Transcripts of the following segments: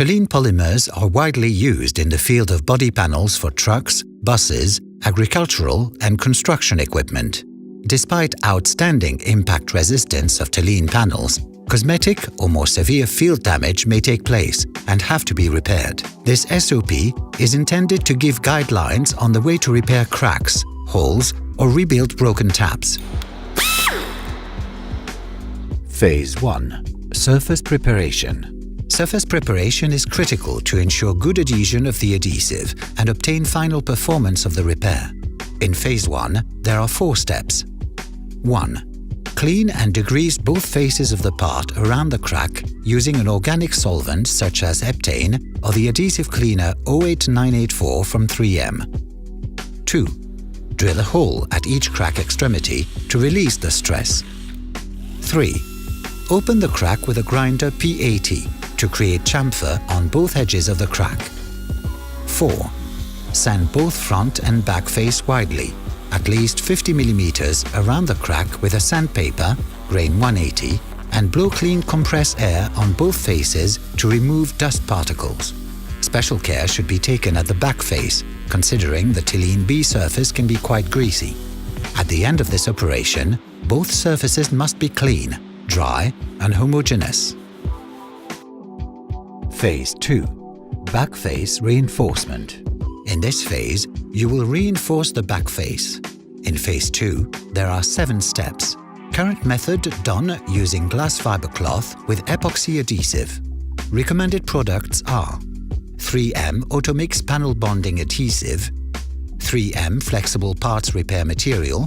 Telene polymers are widely used in the field of body panels for trucks, buses, agricultural and construction equipment. Despite outstanding impact resistance of Telene panels, cosmetic or more severe field damage may take place and have to be repaired. This SOP is intended to give guidelines on the way to repair cracks, holes or rebuild broken taps. Phase 1. Surface preparation. Surface preparation is critical to ensure good adhesion of the adhesive and obtain final performance of the repair. In Phase 1, there are 4 steps. 1. Clean and degrease both faces of the part around the crack using an organic solvent such as heptane or the adhesive cleaner 08984 from 3M. 2. Drill a hole at each crack extremity to release the stress. 3. Open the crack with a grinder P80 to create chamfer on both edges of the crack. 4. Sand both front and back face widely, at least 50 mm around the crack with a sandpaper, grain 180, and blow clean compress air on both faces to remove dust particles. Special care should be taken at the back face, considering the Telene B surface can be quite greasy. At the end of this operation, both surfaces must be clean, dry and homogeneous. Phase 2. Back face reinforcement. In this phase, you will reinforce the back face. In Phase 2, there are 7 steps. Current method done using glass fiber cloth with epoxy adhesive. Recommended products are 3M Automix panel bonding adhesive, 3M flexible parts repair material,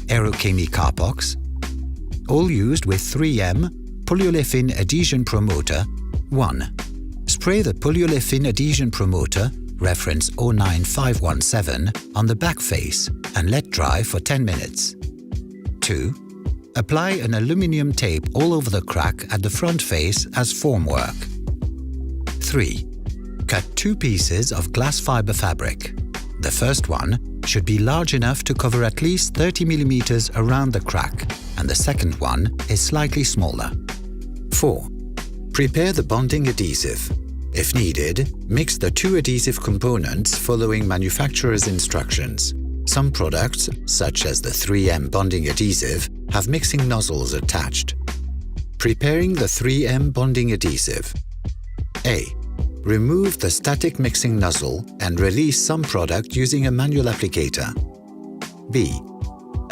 Aerochemi Carpox, all used with 3M polyolefin adhesion promoter. 1. Spray the polyolefin adhesion promoter, reference 09517, on the back face and let dry for 10 minutes. 2. Apply an aluminium tape all over the crack at the front face as formwork. 3. Cut 2 pieces of glass fiber fabric. The first one should be large enough to cover at least 30 mm around the crack, and the second one is slightly smaller. 4. Prepare the bonding adhesive. If needed, mix the 2 adhesive components following manufacturer's instructions. Some products, such as the 3M bonding adhesive, have mixing nozzles attached. Preparing the 3M bonding adhesive. A. Remove the static mixing nozzle and release some product using a manual applicator. B.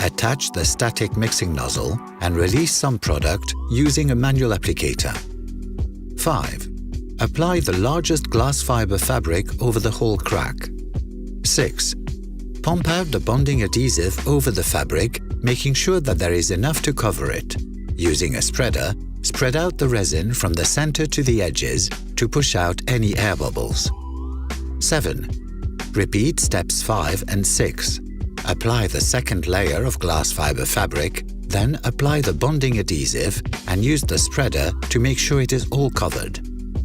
Attach the static mixing nozzle and release some product using a manual applicator. 5. Apply the largest glass fiber fabric over the whole crack. 6. Pump out the bonding adhesive over the fabric, making sure that there is enough to cover it. Using a spreader, spread out the resin from the center to the edges to push out any air bubbles. 7. Repeat steps 5 and 6. Apply the second layer of glass fiber fabric, then apply the bonding adhesive and use the spreader to make sure it is all covered.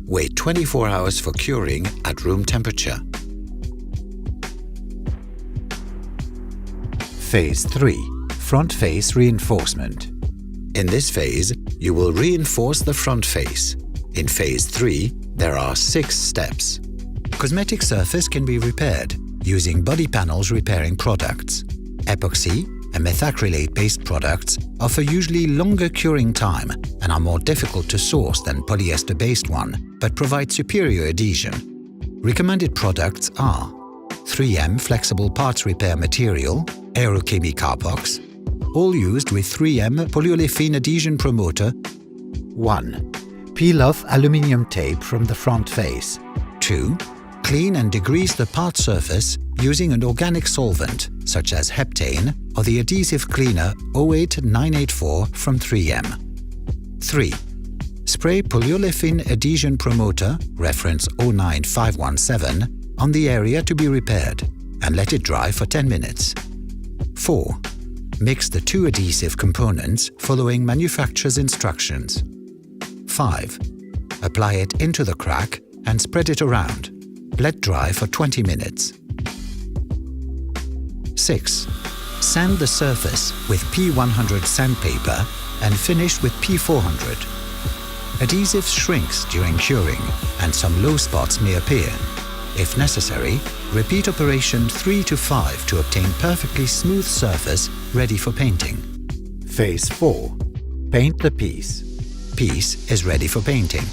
Wait 24 hours for curing at room temperature. Phase 3. Front face reinforcement. In this phase, you will reinforce the front face. In Phase 3, there are 6 steps. Cosmetic surface can be repaired using body panels repairing products. Epoxy and methacrylate-based products offer usually longer curing time and are more difficult to source than polyester-based one, but provide superior adhesion. Recommended products are 3M flexible parts repair material, Aerochemi Carpox, all used with 3M polyolefin adhesion promoter. 1. Peel off aluminium tape from the front face. 2. Clean and degrease the part surface using an organic solvent such as heptane or the adhesive cleaner 08984 from 3M. 3. Spray polyolefin adhesion promoter, reference 09517, on the area to be repaired and let it dry for 10 minutes. 4. Mix the 2 adhesive components following manufacturer's instructions. 5. Apply it into the crack and spread it around. Let dry for 20 minutes. 6. Sand the surface with P100 sandpaper and finish with P400. Adhesive shrinks during curing and some low spots may appear. If necessary, repeat operation 3 to 5 to obtain perfectly smooth surface ready for painting. Phase 4. Paint the piece. Piece is ready for painting.